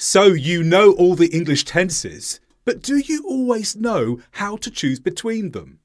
So you know all the English tenses, but do you always know how to choose between them?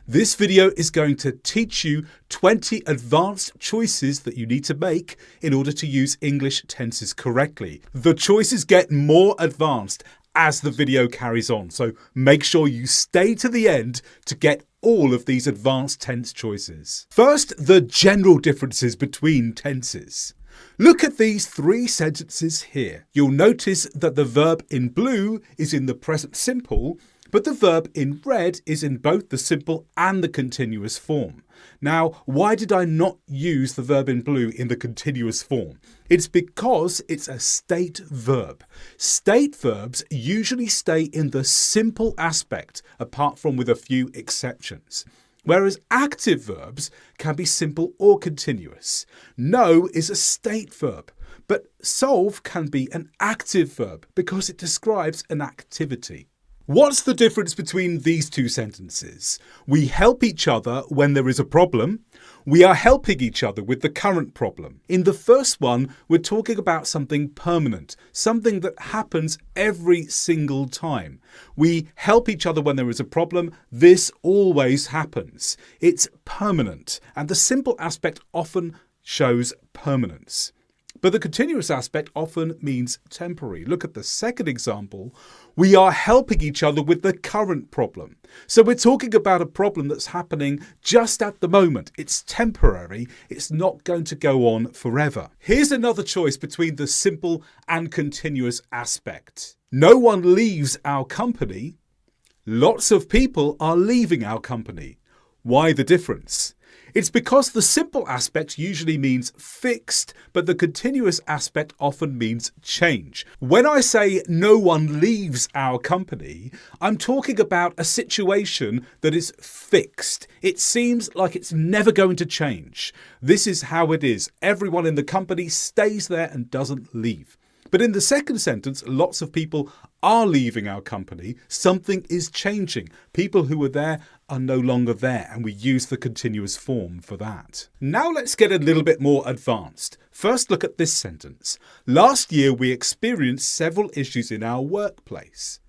This video is going to teach you 20 advanced choices that you need to make in order to use English tenses correctly. The choices get more advanced as the video carries on, so make sure you stay to the end to get all of these advanced tense choices. First, the general differences between tenses. Look at these three sentences here. You'll notice that the verb in blue is in the present simple, but the verb in red is in both the simple and the continuous form. Now, why did I not use the verb in blue in the continuous form? It's because it's a state verb. State verbs usually stay in the simple aspect, apart from with a few exceptions. Whereas active verbs can be simple or continuous. Know is a state verb, but solve can be an active verb because it describes an activity. What's the difference between these two sentences? We help each other when there is a problem. We are helping each other with the current problem. In the first one, we're talking about something permanent, something that happens every single time. We help each other when there is a problem. This always happens. It's permanent, and the simple aspect often shows permanence. But the continuous aspect often means temporary. Look at the second example. We are helping each other with the current problem. So we're talking about a problem that's happening just at the moment. It's temporary. It's not going to go on forever. Here's another choice between the simple and continuous aspect. No one leaves our company. Lots of people are leaving our company. Why the difference? It's because the simple aspect usually means fixed, but the continuous aspect often means change. When I say no one leaves our company, I'm talking about a situation that is fixed. It seems like it's never going to change. This is how it is. Everyone in the company stays there and doesn't leave. But in the second sentence, lots of people are leaving our company. Something is changing. People who were there are no longer there, and we use the continuous form for that. Now let's get a little bit more advanced. First, look at this sentence. Last year, we experienced several issues in our workplace.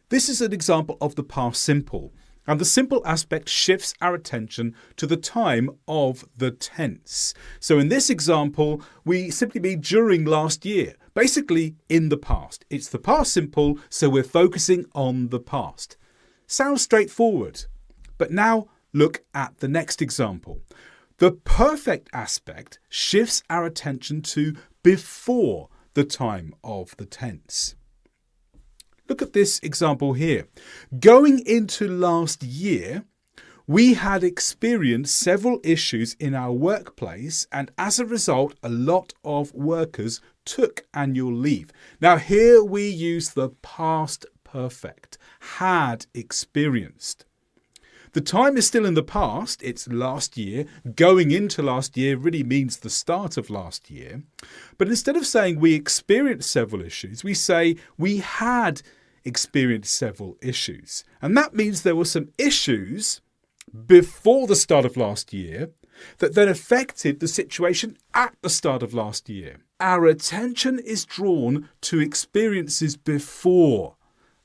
This is an example of the past simple, and the simple aspect shifts our attention to the time of the tense. So in this example, we simply mean during last year, basically in the past. It's the past simple, so we're focusing on the past. Sounds straightforward. But now look at the next example. The perfect aspect shifts our attention to before the time of the tense. Look at this example here. Going into last year, we had experienced several issues in our workplace, and as a result, a lot of workers took annual leave. Now here we use the past perfect, had experienced. The time is still in the past, it's last year. Going into last year really means the start of last year. But instead of saying we experienced several issues, we say we had experienced several issues. And that means there were some issues before the start of last year that then affected the situation at the start of last year. Our attention is drawn to experiences before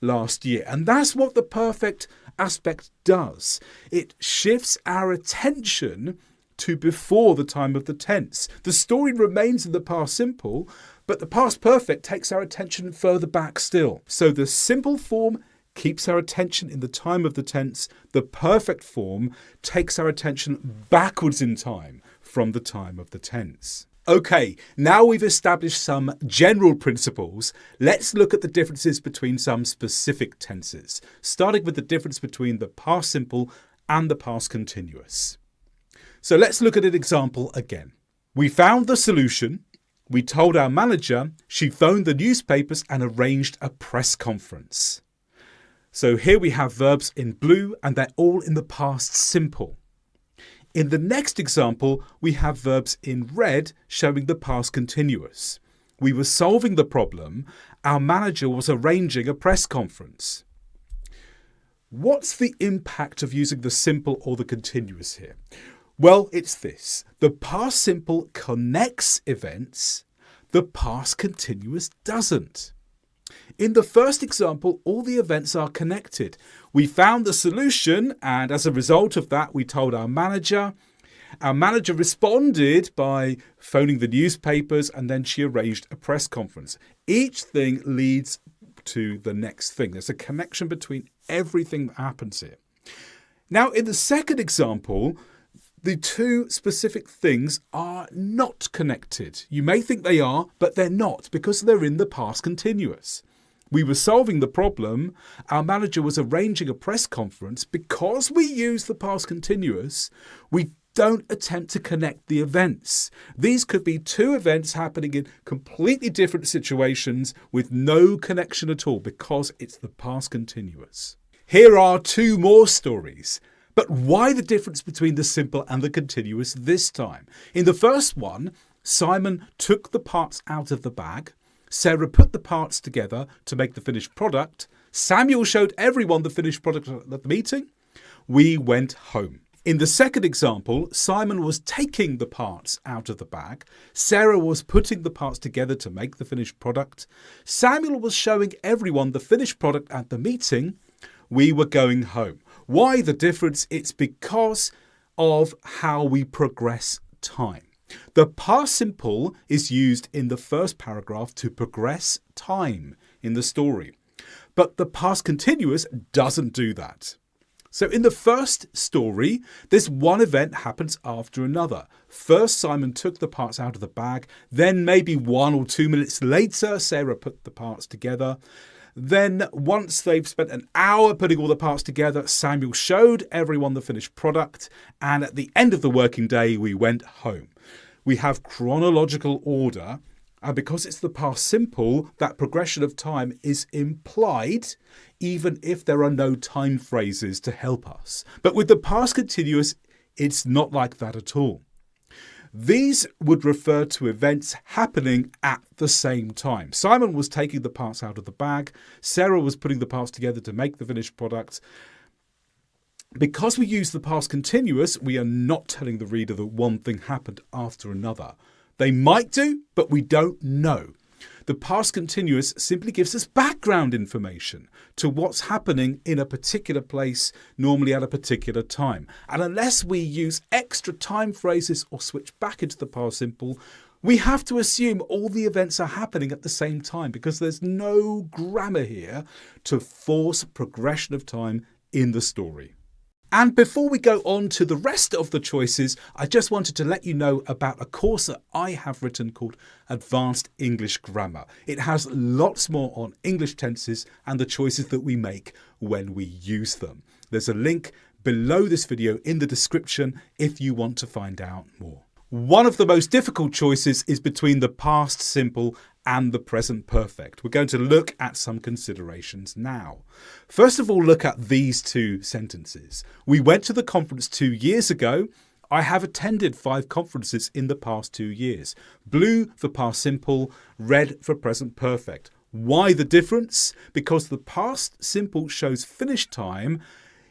last year. And that's what the perfect aspect does. It shifts our attention to before the time of the tense. The story remains in the past simple, but the past perfect takes our attention further back still. So the simple form keeps our attention in the time of the tense. The perfect form takes our attention backwards in time from the time of the tense. Okay, now we've established some general principles. Let's look at the differences between some specific tenses, starting with the difference between the past simple and the past continuous. So let's look at an example again. We found the solution. We told our manager. She phoned the newspapers and arranged a press conference. So here we have verbs in blue, and they're all in the past simple. In the next example, we have verbs in red showing the past continuous. We were solving the problem. Our manager was arranging a press conference. What's the impact of using the simple or the continuous here? Well, it's this. The past simple connects events. The past continuous doesn't. In the first example, all the events are connected. We found the solution, and as a result of that, we told our manager. Our manager responded by phoning the newspapers, and then she arranged a press conference. Each thing leads to the next thing. There's a connection between everything that happens here. Now, in the second example, the two specific things are not connected. You may think they are, but they're not because they're in the past continuous. We were solving the problem. Our manager was arranging a press conference. Because we use the past continuous, we don't attempt to connect the events. These could be two events happening in completely different situations with no connection at all because it's the past continuous. Here are two more stories. But why the difference between the simple and the continuous this time? In the first one, Simon took the parts out of the bag. Sarah put the parts together to make the finished product. Samuel showed everyone the finished product at the meeting. We went home. In the second example, Simon was taking the parts out of the bag. Sarah was putting the parts together to make the finished product. Samuel was showing everyone the finished product at the meeting. We were going home. Why the difference? It's because of how we progress time. The past simple is used in the first paragraph to progress time in the story. But the past continuous doesn't do that. So in the first story, this one event happens after another. First, Simon took the parts out of the bag. Then maybe 1 or 2 minutes later, Sarah put the parts together. Then once they've spent an hour putting all the parts together, Samuel showed everyone the finished product. And at the end of the working day, we went home. We have chronological order. And because it's the past simple, that progression of time is implied, even if there are no time phrases to help us. But with the past continuous, it's not like that at all. These would refer to events happening at the same time. Simon was taking the parts out of the bag. Sarah was putting the parts together to make the finished product. Because we use the past continuous, we are not telling the reader that one thing happened after another. They might do, but we don't know. The past continuous simply gives us background information to what's happening in a particular place, normally at a particular time. And unless we use extra time phrases or switch back into the past simple, we have to assume all the events are happening at the same time because there's no grammar here to force progression of time in the story. And before we go on to the rest of the choices, I just wanted to let you know about a course that I have written called Advanced English Grammar. It has lots more on English tenses and the choices that we make when we use them. There's a link below this video in the description if you want to find out more. One of the most difficult choices is between the past simple and the present perfect. We're going to look at some considerations now. First of all, look at these two sentences. We went to the conference 2 years ago. I have attended 5 conferences in the past 2 years. Blue for past simple, red for present perfect. Why the difference? Because the past simple shows finished time,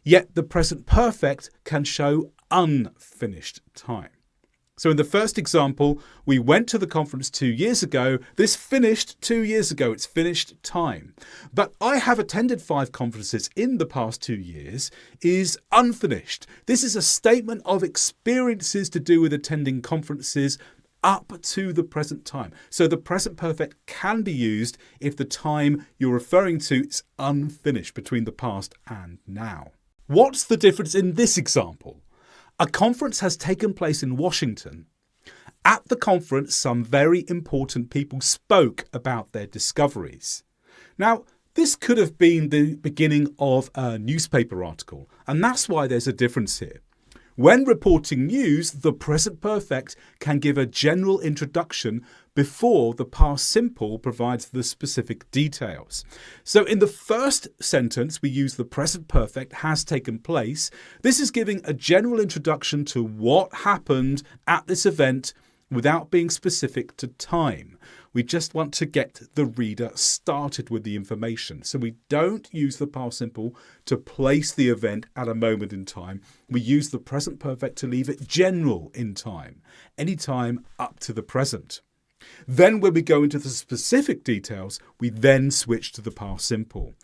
yet the present perfect can show unfinished time. So in the first example, we went to the conference 2 years ago. This finished 2 years ago. It's finished time. But I have attended 5 conferences in the past 2 years is unfinished. This is a statement of experiences to do with attending conferences up to the present time. So the present perfect can be used if the time you're referring to is unfinished between the past and now. What's the difference in this example? A conference has taken place in Washington. At the conference, some very important people spoke about their discoveries. Now, this could have been the beginning of a newspaper article, and that's why there's a difference here. When reporting news, the present perfect can give a general introduction before the past simple provides the specific details. So in the first sentence, we use the present perfect has taken place. This is giving a general introduction to what happened at this event without being specific to time. We just want to get the reader started with the information. So we don't use the past simple to place the event at a moment in time. We use the present perfect to leave it general in time, any time up to the present. Then when we go into the specific details, we then switch to the past simple,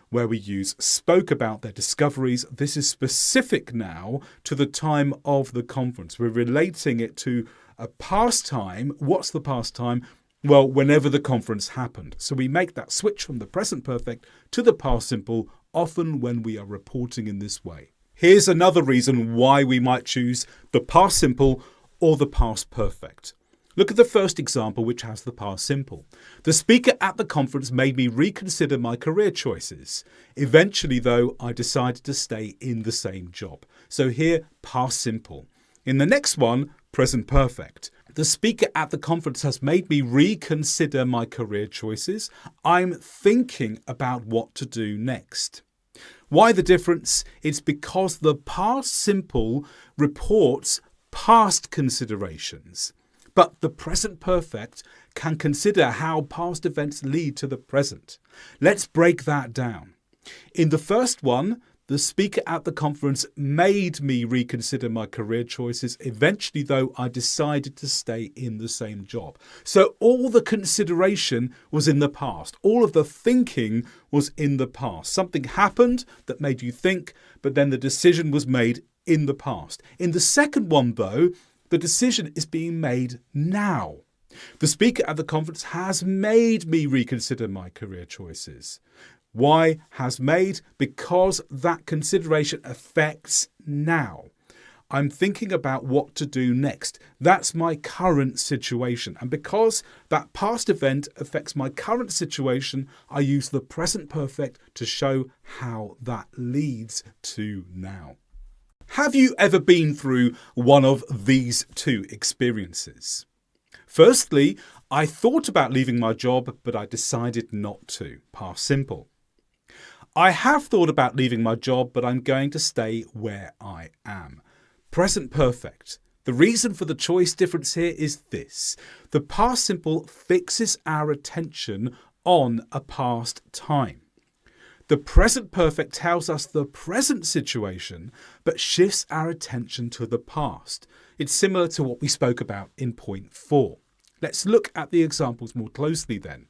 where we use spoke about their discoveries. This is specific now to the time of the conference. We're relating it to a past time. What's the past time? Well, whenever the conference happened. So we make that switch from the present perfect to the past simple, often when we are reporting in this way. Here's another reason why we might choose the past simple or the past perfect. Look at the first example, which has the past simple. The speaker at the conference made me reconsider my career choices. Eventually, though, I decided to stay in the same job. So here, past simple. In the next one, present perfect. The speaker at the conference has made me reconsider my career choices. I'm thinking about what to do next. Why the difference? It's because the past simple reports past considerations, but the present perfect can consider how past events lead to the present. Let's break that down. In the first one, the speaker at the conference made me reconsider my career choices. Eventually, though, I decided to stay in the same job. So all the consideration was in the past. All of the thinking was in the past. Something happened that made you think, but then the decision was made in the past. In the second one, though, the decision is being made now. The speaker at the conference has made me reconsider my career choices. Why has made? Because that consideration affects now. I'm thinking about what to do next. That's my current situation. And because that past event affects my current situation, I use the present perfect to show how that leads to now. Have you ever been through one of these two experiences? Firstly, I thought about leaving my job, but I decided not to. Past simple. I have thought about leaving my job, but I'm going to stay where I am. Present perfect. The reason for the choice difference here is this. The past simple fixes our attention on a past time. The present perfect tells us the present situation, but shifts our attention to the past. It's similar to what we spoke about in point 4. Let's look at the examples more closely then.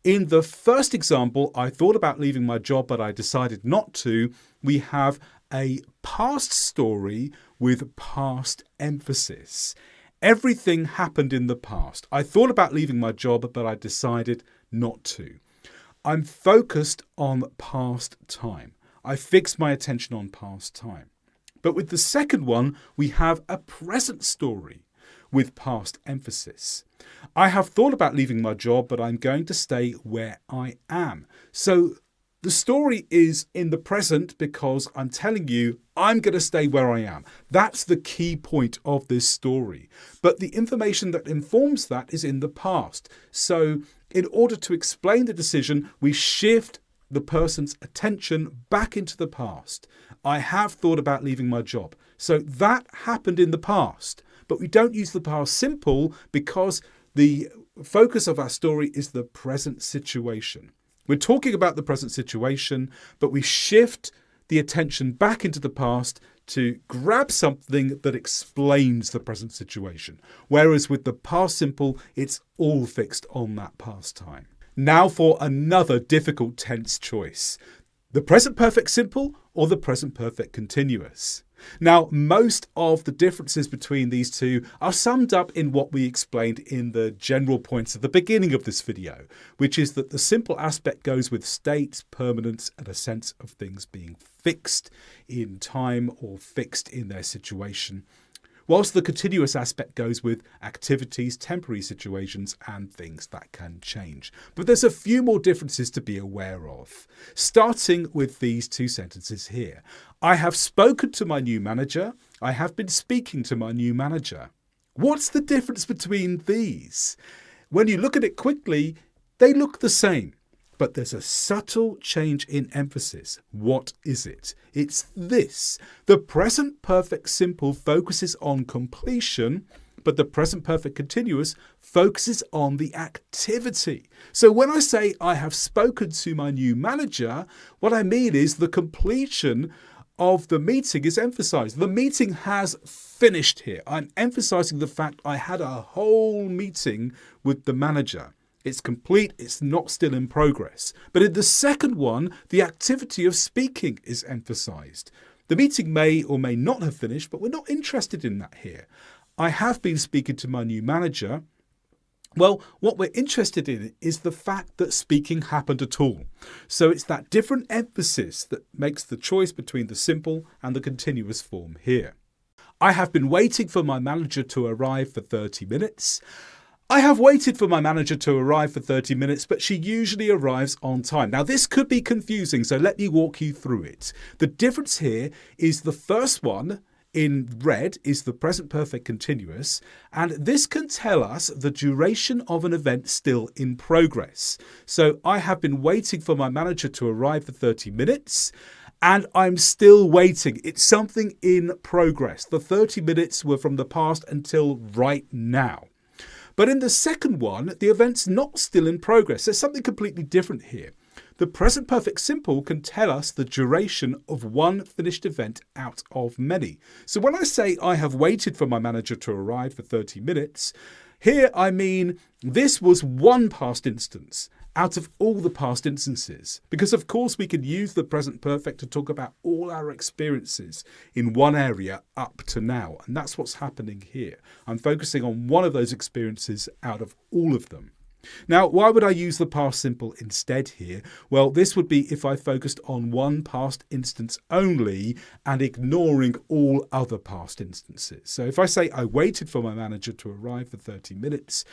In the first example, I thought about leaving my job, but I decided not to. We have a past story with past emphasis. Everything happened in the past. I thought about leaving my job, but I decided not to. I'm focused on past time. I fixed my attention on past time. But with the second one, we have a present story with past emphasis. I have thought about leaving my job, but I'm going to stay where I am. So the story is in the present because I'm telling you I'm going to stay where I am. That's the key point of this story. But the information that informs that is in the past. So in order to explain the decision, we shift the person's attention back into the past. I have thought about leaving my job. So that happened in the past. But we don't use the past simple because the focus of our story is the present situation. We're talking about the present situation, but we shift the attention back into the past to grab something that explains the present situation. Whereas with the past simple, it's all fixed on that past time. Now for another difficult tense choice. The present perfect simple or the present perfect continuous. Now, most of the differences between these two are summed up in what we explained in the general points at the beginning of this video, which is that the simple aspect goes with states, permanence, and a sense of things being fixed in time or fixed in their situation, whilst the continuous aspect goes with activities, temporary situations, and things that can change. But there's a few more differences to be aware of, starting with these two sentences here. I have spoken to my new manager. I have been speaking to my new manager. What's the difference between these? When you look at it quickly, they look the same. But there's a subtle change in emphasis. What is it? It's this. The present perfect simple focuses on completion, but the present perfect continuous focuses on the activity. So when I say I have spoken to my new manager, what I mean is the completion of the meeting is emphasized. The meeting has finished here. I'm emphasizing the fact I had a whole meeting with the manager. It's complete, it's not still in progress. But in the second one, the activity of speaking is emphasized. The meeting may or may not have finished, but we're not interested in that here. I have been speaking to my new manager. Well, what we're interested in is the fact that speaking happened at all. So it's that different emphasis that makes the choice between the simple and the continuous form here. I have been waiting for my manager to arrive for 30 minutes. I have waited for my manager to arrive for 30 minutes, but she usually arrives on time. Now, this could be confusing, so let me walk you through it. The difference here is the first one in red is the present perfect continuous, and this can tell us the duration of an event still in progress. So I have been waiting for my manager to arrive for 30 minutes, and I'm still waiting. It's something in progress. The 30 minutes were from the past until right now. But in the second one, the event's not still in progress. There's something completely different here. The present perfect simple can tell us the duration of one finished event out of many. So when I say I have waited for my manager to arrive for 30 minutes, here I mean this was one past instance out of all the past instances. Because of course we can use the present perfect to talk about all our experiences in one area up to now. And that's what's happening here. I'm focusing on one of those experiences out of all of them. Now, why would I use the past simple instead here? Well, this would be if I focused on one past instance only and ignoring all other past instances. So if I say I waited for my manager to arrive for 30 minutes,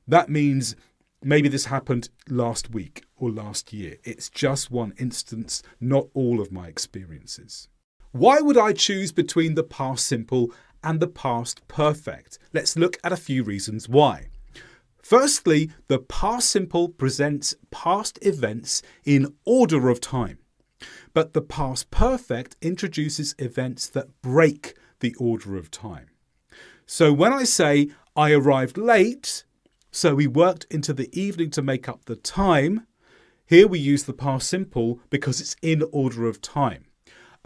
that means maybe this happened last week or last year. It's just one instance, not all of my experiences. Why would I choose between the past simple and the past perfect? Let's look at a few reasons why. Firstly, the past simple presents past events in order of time, but the past perfect introduces events that break the order of time. So when I say I arrived late, so we worked into the evening to make up the time, here we use the past simple because it's in order of time.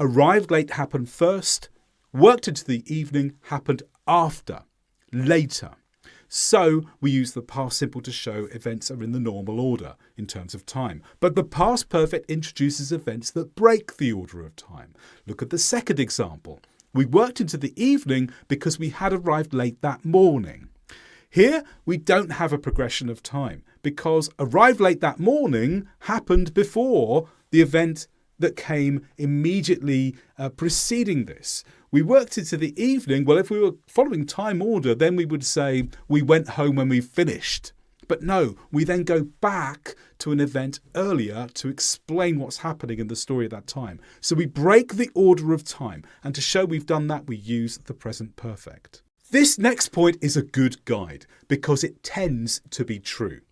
Arrived late happened first, worked into the evening happened after, later. So we use the past simple to show events are in the normal order in terms of time. But the past perfect introduces events that break the order of time. Look at the second example. We worked into the evening because we had arrived late that morning. Here we don't have a progression of time because arrived late that morning happened before the event that came immediately preceding this. We worked into the evening. Well, if we were following time order, then we would say we went home when we finished. But no, we then go back to an event earlier to explain what's happening in the story at that time. So we break the order of time. And to show we've done that, we use the present perfect. This next point is a good guide because it tends to be true.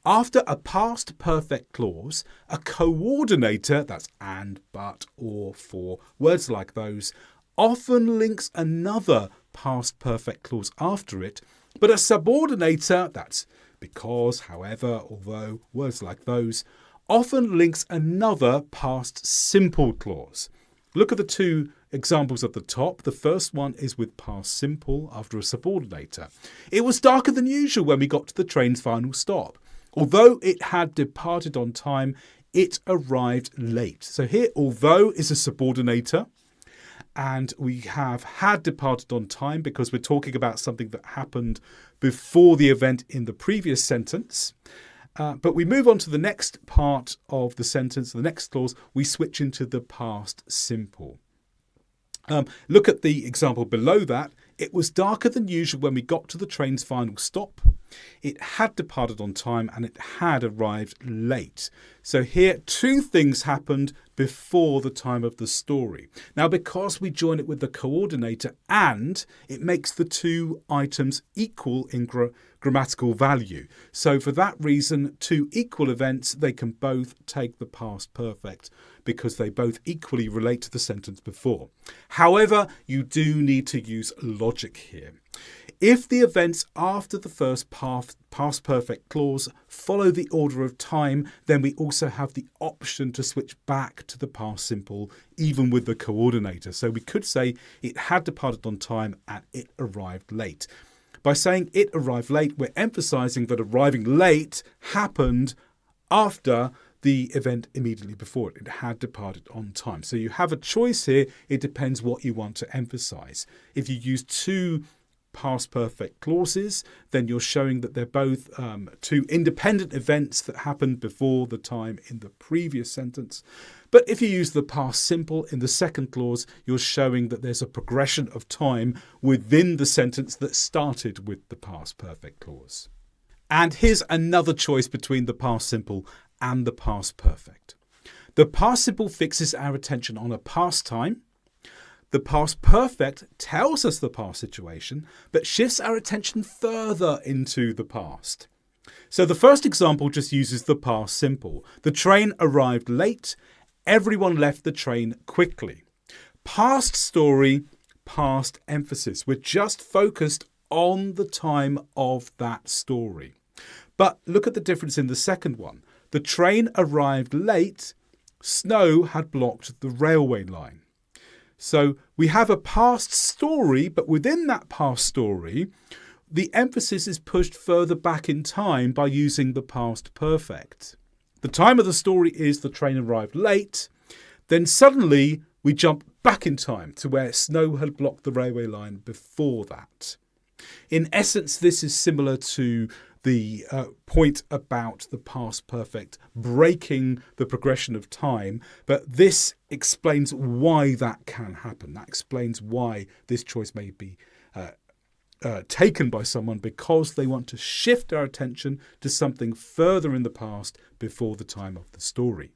After a past perfect clause, a coordinator, that's and, but, or, for, words like those, often links another past perfect clause after it, but a subordinator, that's because, however, although, words like those, often links another past simple clause. Look at the two examples at the top. The first one is with past simple after a subordinator. It was darker than usual when we got to the train's final stop. Although it had departed on time, it arrived late. So here, although is a subordinator, and we have had departed on time because we're talking about something that happened before the event in the previous sentence. But we move on to the next part of the sentence, the next clause, we switch into the past simple. Look at the example below that. It was darker than usual when we got to the train's final stop. It had departed on time and it had arrived late. So here, two things happened before the time of the story. Now, because we join it with the coordinator and, it makes the two items equal in grammatical value. So for that reason, two equal events, they can both take the past perfect because they both equally relate to the sentence before. However, you do need to use logic here. If the events after the first past perfect clause follow the order of time, then we also have the option to switch back to the past simple, even with the coordinator. So we could say it had departed on time and it arrived late. By saying it arrived late, we're emphasizing that arriving late happened after the event immediately before it. It had departed on time. So you have a choice here. It depends what you want to emphasize. If you use two past perfect clauses, then you're showing that they're both two independent events that happened before the time in the previous sentence. But if you use the past simple in the second clause, you're showing that there's a progression of time within the sentence that started with the past perfect clause. And here's another choice between the past simple and the past perfect. The past simple fixes our attention on a past time. The past perfect tells us the past situation, but shifts our attention further into the past. So the first example just uses the past simple. The train arrived late. Everyone left the train quickly. Past story, past emphasis. We're just focused on the time of that story. But look at the difference in the second one. The train arrived late. Snow had blocked the railway line. So we have a past story, but within that past story, the emphasis is pushed further back in time by using the past perfect. The time of the story is the train arrived late. Then suddenly we jump back in time to where snow had blocked the railway line before that. In essence, this is similar to the point about the past perfect breaking the progression of time, but this explains why that can happen. That explains why this choice may be taken by someone, because they want to shift our attention to something further in the past before the time of the story.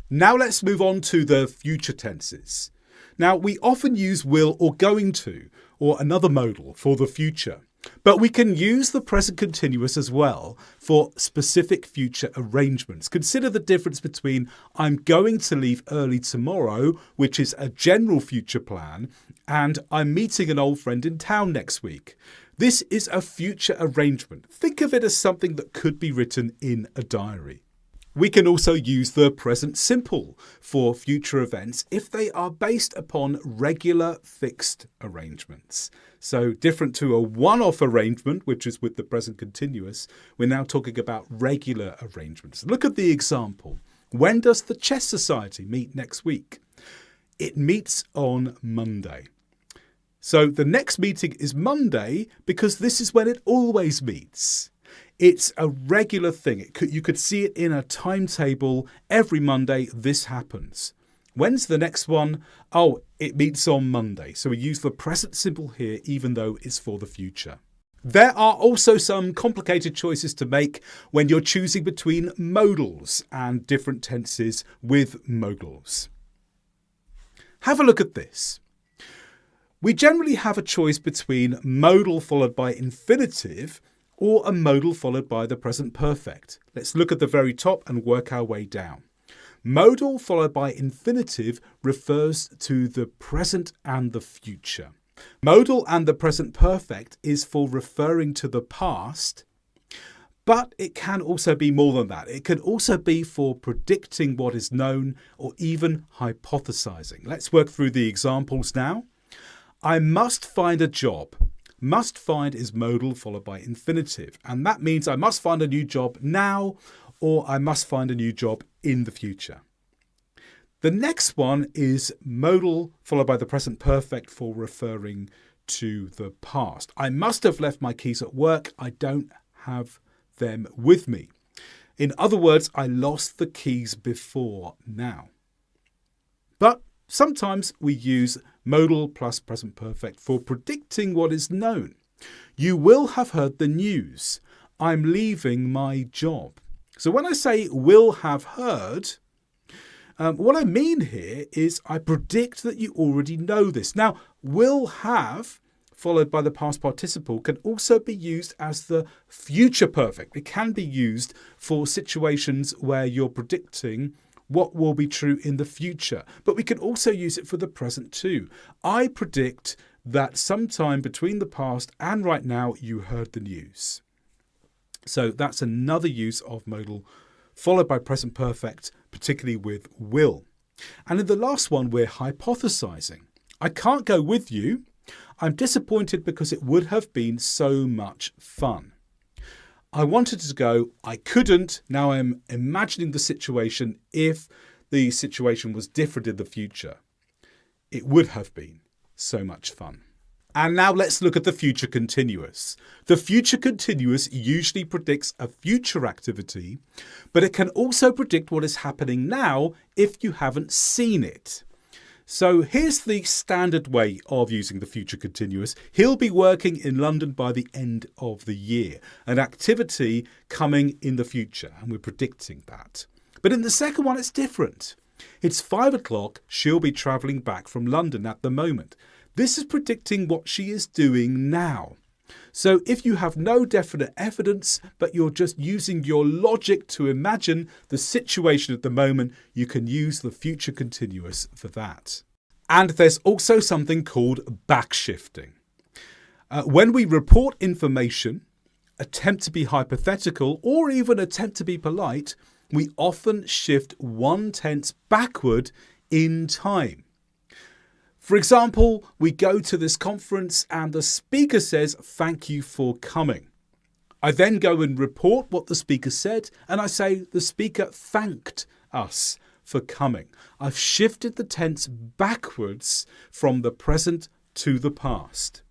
Now let's move on to the future tenses. Now we often use will or going to or another modal for the future. But we can use the present continuous as well for specific future arrangements. Consider the difference between I'm going to leave early tomorrow, which is a general future plan, and I'm meeting an old friend in town next week. This is a future arrangement. Think of it as something that could be written in a diary. We can also use the present simple for future events if they are based upon regular fixed arrangements. So different to a one-off arrangement, which is with the present continuous, we're now talking about regular arrangements. Look at the example. When does the Chess Society meet next week? It meets on Monday. So the next meeting is Monday because this is when it always meets. It's a regular thing. You could see it in a timetable. Every Monday, this happens. When's the next one? Oh, it meets on Monday. So we use the present simple here, even though it's for the future. There are also some complicated choices to make when you're choosing between modals and different tenses with modals. Have a look at this. We generally have a choice between modal followed by infinitive or a modal followed by the present perfect. Let's look at the very top and work our way down. Modal followed by infinitive refers to the present and the future. Modal and the present perfect is for referring to the past, but it can also be more than that. It can also be for predicting what is known or even hypothesizing. Let's work through the examples now. I must find a job. Must find is modal followed by infinitive, and that means I must find a new job now or I must find a new job in the future. The next one is modal followed by the present perfect for referring to the past. I must have left my keys at work. I don't have them with me. In other words, I lost the keys before now. But sometimes we use modal plus present perfect for predicting what is known. You will have heard the news. I'm leaving my job. So when I say will have heard, what I mean here is I predict that you already know this. Now, will have followed by the past participle can also be used as the future perfect. It can be used for situations where you're predicting what will be true in the future. But we can also use it for the present too. I predict that sometime between the past and right now you heard the news. So that's another use of modal, followed by present perfect, particularly with will. And in the last one, we're hypothesizing. I can't go with you. I'm disappointed because it would have been so much fun. I wanted to go, I couldn't. Now I'm imagining the situation if the situation was different in the future. It would have been so much fun. And now let's look at the future continuous. The future continuous usually predicts a future activity, but it can also predict what is happening now if you haven't seen it. So here's the standard way of using the future continuous. He'll be working in London by the end of the year, an activity coming in the future, and we're predicting that. But in the second one, it's different. It's 5 o'clock. She'll be travelling back from London at the moment. This is predicting what she is doing now. So if you have no definite evidence, but you're just using your logic to imagine the situation at the moment, you can use the future continuous for that. And there's also something called backshifting. When we report information, attempt to be hypothetical, or even attempt to be polite, we often shift one tense backward in time. For example, we go to this conference and the speaker says, "Thank you for coming." I then go and report what the speaker said, and I say the speaker thanked us for coming. I've shifted the tense backwards from the present to the past.